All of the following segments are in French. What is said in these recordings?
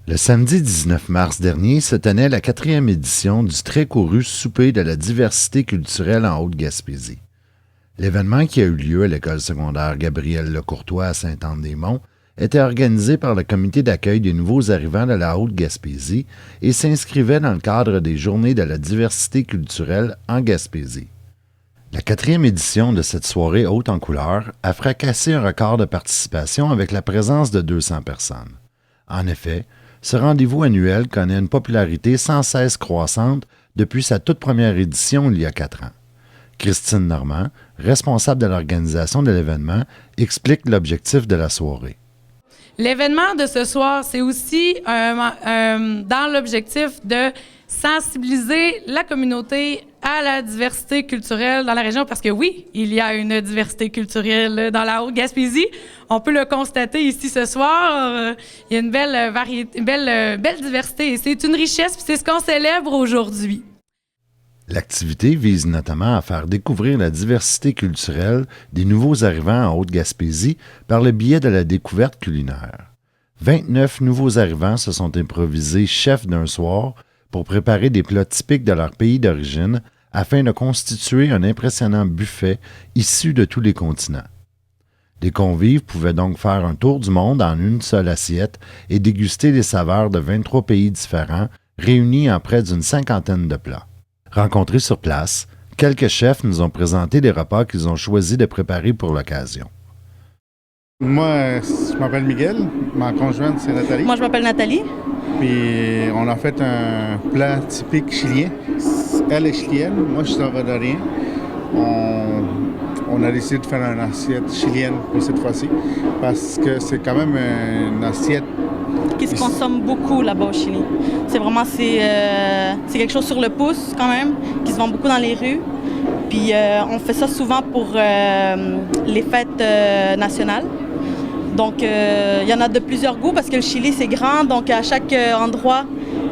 Le samedi 19 mars dernier se tenait la 4e édition du très couru Souper de la diversité culturelle en Haute-Gaspésie. L'événement qui a eu lieu à l'école secondaire Gabriel Lecourtois à Sainte-Anne-des-Monts était organisé par le comité d'accueil des nouveaux arrivants de la Haute-Gaspésie et s'inscrivait dans le cadre des Journées de la diversité culturelle en Gaspésie. La 4e édition de cette soirée haute en couleurs a fracassé un record de participation avec la présence de 200 personnes. En effet, ce rendez-vous annuel connaît une popularité sans cesse croissante depuis sa toute première édition il y a 4 ans. Christine Normand, responsable de l'organisation de l'événement, explique l'objectif de la soirée. L'événement de ce soir, c'est aussi dans l'objectif de sensibiliser la communauté à la diversité culturelle dans la région, parce que oui, il y a une diversité culturelle dans la Haute-Gaspésie. On peut le constater ici ce soir. Il y a une belle variété, belle diversité, et c'est une richesse, puis c'est ce qu'on célèbre aujourd'hui. L'activité vise notamment à faire découvrir la diversité culturelle des nouveaux arrivants en Haute-Gaspésie par le biais de la découverte culinaire. 29 nouveaux arrivants se sont improvisés chefs d'un soir pour préparer des plats typiques de leur pays d'origine afin de constituer un impressionnant buffet issu de tous les continents. Les convives pouvaient donc faire un tour du monde en une seule assiette et déguster les saveurs de 23 pays différents réunis en près d'une 50aine de plats. Rencontrés sur place, quelques chefs nous ont présenté les repas qu'ils ont choisi de préparer pour l'occasion. Moi, je m'appelle Miguel. Ma conjointe, c'est Nathalie. Moi, je m'appelle Nathalie. Puis, on a fait un plat typique chilien. Elle est chilienne, moi, je suis salvadorien. On a décidé de faire une assiette chilienne pour cette fois-ci parce que c'est quand même une assiette qui se consomme beaucoup là-bas au Chili. C'est vraiment, c'est quelque chose sur le pouce quand même, qui se vend beaucoup dans les rues. Puis on fait ça souvent pour les fêtes nationales. Donc il y en a de plusieurs goûts parce que le Chili c'est grand, donc à chaque endroit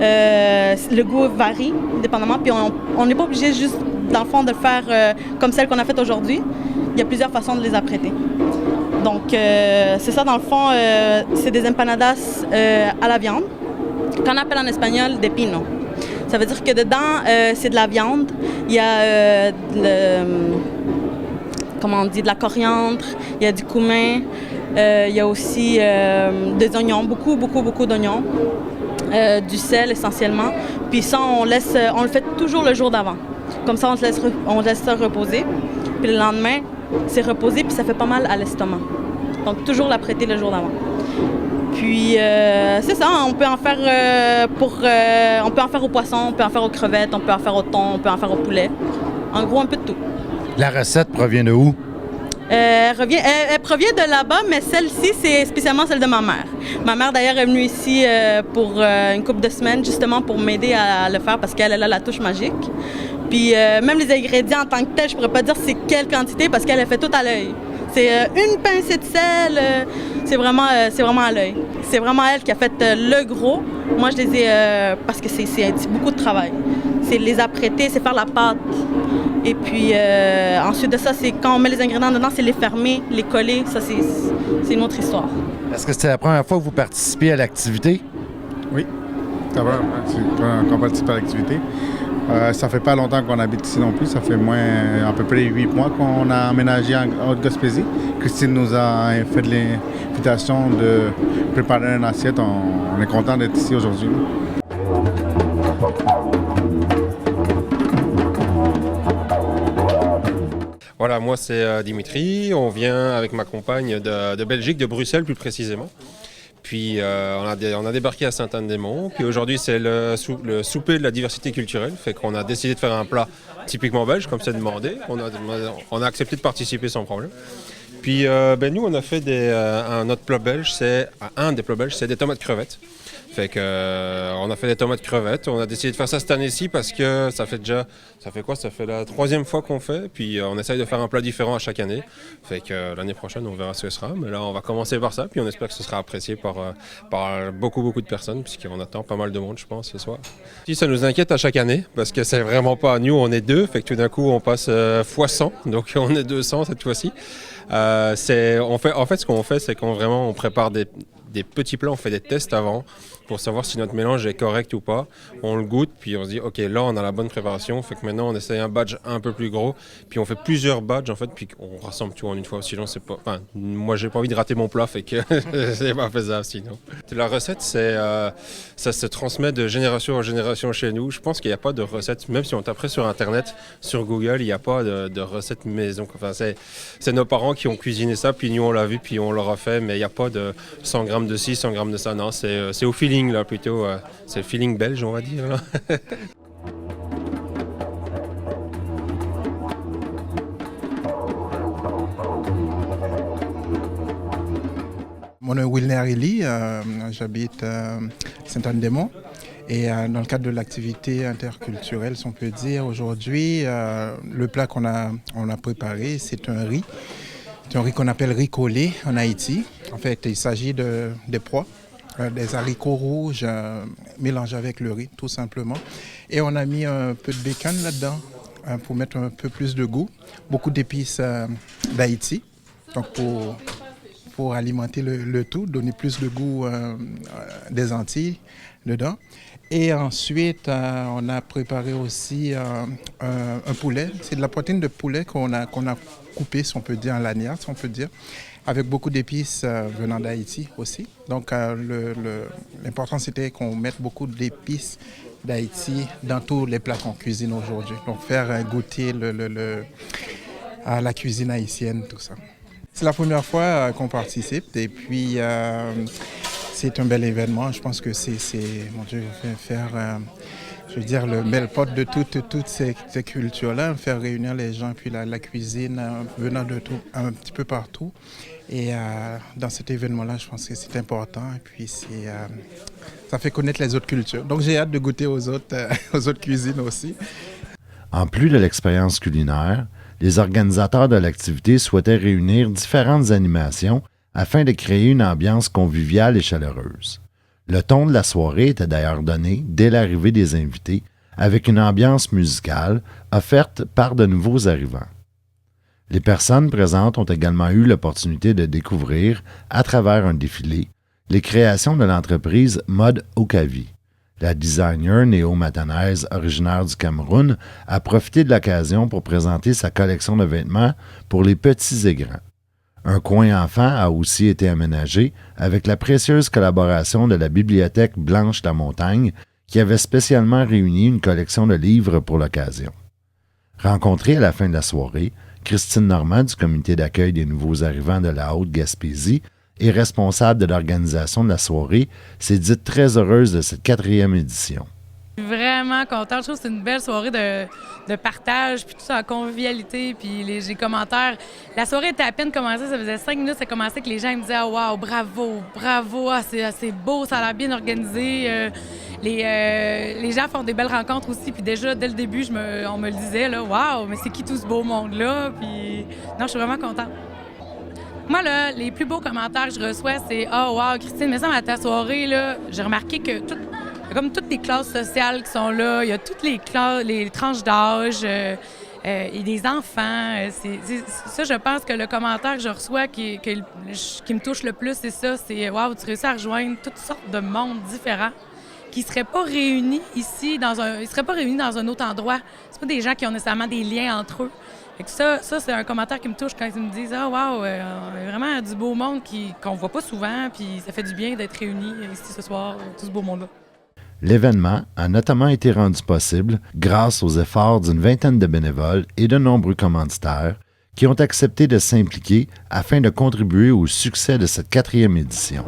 le goût varie dépendamment. Puis on n'est pas obligé juste dans le fond de le faire comme celle qu'on a faite aujourd'hui. Il y a plusieurs façons de les apprêter. Donc, c'est ça, dans le fond, c'est des empanadas à la viande, qu'on appelle en espagnol des pino. Ça veut dire que dedans, c'est de la viande. Il y a, de la coriandre, il y a du cumin, il y a aussi des oignons, beaucoup d'oignons, du sel essentiellement. Puis ça, on le fait toujours le jour d'avant. Comme ça, on laisse ça reposer. Puis le lendemain, c'est reposé, puis ça fait pas mal à l'estomac. Donc, toujours l'apprêter le jour d'avant. Puis, c'est ça, on peut en faire on peut en faire au poisson, on peut en faire aux crevettes, on peut en faire au thon, on peut en faire au poulet. En gros, un peu de tout. La recette provient de où? Elle provient de là-bas, mais celle-ci, c'est spécialement celle de ma mère. Ma mère, d'ailleurs, est venue ici pour une couple de semaines, justement, pour m'aider à le faire parce qu'elle a la touche magique. Puis même les ingrédients en tant que tels, je pourrais pas dire c'est quelle quantité parce qu'elle a fait tout à l'œil. C'est une pincée de sel, c'est vraiment à l'œil. C'est vraiment elle qui a fait le gros. Moi, je les ai parce que c'est beaucoup de travail. C'est les apprêter, c'est faire la pâte. Et puis ensuite de ça, c'est quand on met les ingrédients dedans, c'est les fermer, les coller. Ça, c'est une autre histoire. Est-ce que c'est la première fois que vous participez à l'activité? Oui, ça va, qu'on participe à l'activité. Ça fait pas longtemps qu'on habite ici non plus. Ça fait à peu près 8 mois qu'on a emménagé en Haute-Gaspésie. Christine nous a fait l'invitation de préparer une assiette. On est content d'être ici aujourd'hui. Voilà, moi c'est Dimitri. On vient avec ma compagne de Belgique, de Bruxelles plus précisément. Puis on a débarqué à Sainte-Anne-des-Monts. Puis aujourd'hui, c'est le souper de la diversité culturelle. Fait qu'on a décidé de faire un plat typiquement belge, comme c'est demandé. On a accepté de participer sans problème. Puis nous, on a fait notre plat belge, un des plats belges, c'est des tomates crevettes. Fait que on a fait des tomates crevettes. On a décidé de faire ça cette année-ci parce que ça fait la 3e fois qu'on fait. Puis on essaye de faire un plat différent à chaque année. Fait que l'année prochaine, on verra ce que ce sera. Mais là, on va commencer par ça. Puis on espère que ce sera apprécié par beaucoup de personnes, puisqu'on attend pas mal de monde, je pense, ce soir. Si ça nous inquiète à chaque année, parce que c'est vraiment pas nous, on est 2. Fait que tout d'un coup, on passe fois 100. Donc on est 200 cette fois-ci. Ce qu'on fait, c'est qu'on prépare des petits plats, on fait des tests avant pour savoir si notre mélange est correct ou pas. On le goûte, puis on se dit, OK, là, on a la bonne préparation. Fait que maintenant, on essaye un batch un peu plus gros. Puis on fait plusieurs batchs, en fait, puis on rassemble tout en une fois. Sinon, c'est pas... Enfin, moi, j'ai pas envie de rater mon plat, fait que c'est pas faisable sinon. La recette, ça se transmet de génération en génération chez nous. Je pense qu'il n'y a pas de recette, même si on taperait sur Internet, sur Google, il n'y a pas de recette maison. Enfin, c'est nos parents qui ont cuisiné ça, puis nous, on l'a vu, puis on l'aura fait, mais il n'y a pas de 100 grammes de ci, 100 grammes de ça. Non, c'est au feeling, là, plutôt. C'est le feeling belge, on va dire. Là. Mon nom est Wilner Eli, j'habite à Saint-Anne-des-Monts. Et dans le cadre de l'activité interculturelle, si on peut dire, aujourd'hui, le plat qu'on a préparé, c'est un riz. C'est un riz qu'on appelle riz collé en Haïti. En fait, il s'agit des pois, des haricots rouges mélangés avec le riz, tout simplement. Et on a mis un peu de bacon là-dedans pour mettre un peu plus de goût. Beaucoup d'épices d'Haïti, donc pour alimenter le tout, donner plus de goût des Antilles dedans. Et ensuite, on a préparé aussi un poulet. C'est de la poitrine de poulet qu'on a coupé, si on peut dire, en lanières, si on peut dire, avec beaucoup d'épices venant d'Haïti aussi. Donc, l'important, c'était qu'on mette beaucoup d'épices d'Haïti dans tous les plats qu'on cuisine aujourd'hui. Donc, faire goûter à la cuisine haïtienne, tout ça. C'est la première fois qu'on participe et puis c'est un bel événement. Je pense que mon Dieu, faire, je veux dire, le bel pot de toutes ces cultures-là, faire réunir les gens, puis la cuisine venant de tout, un petit peu partout. Et dans cet événement-là, je pense que c'est important et puis ça fait connaître les autres cultures. Donc j'ai hâte de goûter aux autres cuisines aussi. En plus de l'expérience culinaire, les organisateurs de l'activité souhaitaient réunir différentes animations afin de créer une ambiance conviviale et chaleureuse. Le ton de la soirée était d'ailleurs donné dès l'arrivée des invités, avec une ambiance musicale offerte par de nouveaux arrivants. Les personnes présentes ont également eu l'opportunité de découvrir, à travers un défilé, les créations de l'entreprise Mode Okavi. La designer néo-matanaise originaire du Cameroun a profité de l'occasion pour présenter sa collection de vêtements pour les petits et grands. Un coin enfant a aussi été aménagé avec la précieuse collaboration de la Bibliothèque Blanche de la Montagne qui avait spécialement réuni une collection de livres pour l'occasion. Rencontrée à la fin de la soirée, Christine Normand du comité d'accueil des nouveaux arrivants de la Haute-Gaspésie et responsable de l'organisation de la soirée, s'est dite très heureuse de cette 4e édition. Je suis vraiment contente. Je trouve que c'est une belle soirée de partage, puis tout ça en convivialité, puis les commentaires. La soirée était à peine commencée, ça faisait 5 minutes, ça commençait que les gens me disaient « Oh, wow, bravo, bravo, c'est beau, ça a l'air bien organisé. Les gens font des belles rencontres aussi, puis déjà, dès le début, on me le disait, là, « Wow, mais c'est qui tout ce beau monde-là? » Puis non, je suis vraiment contente. Moi, là, les plus beaux commentaires que je reçois, c'est « Oh, wow, Christine, mais ça, à ta soirée, là, j'ai remarqué que il y a comme toutes les classes sociales qui sont là, il y a toutes les tranches d'âge, et des enfants. Ça, je pense que le commentaire que je reçois qui me touche le plus, c'est ça, c'est « Wow, tu réussis à rejoindre toutes sortes de mondes différents qui ne seraient pas réunis ici, ils ne seraient pas réunis dans un autre endroit. C'est pas des gens qui ont nécessairement des liens entre eux. » Et que ça, c'est un commentaire qui me touche quand ils me disent « Ah, wow, vraiment du beau monde qu'on voit pas souvent, puis ça fait du bien d'être réunis ici ce soir, tout ce beau monde-là. » L'événement a notamment été rendu possible grâce aux efforts d'une vingtaine de bénévoles et de nombreux commanditaires qui ont accepté de s'impliquer afin de contribuer au succès de cette 4e édition.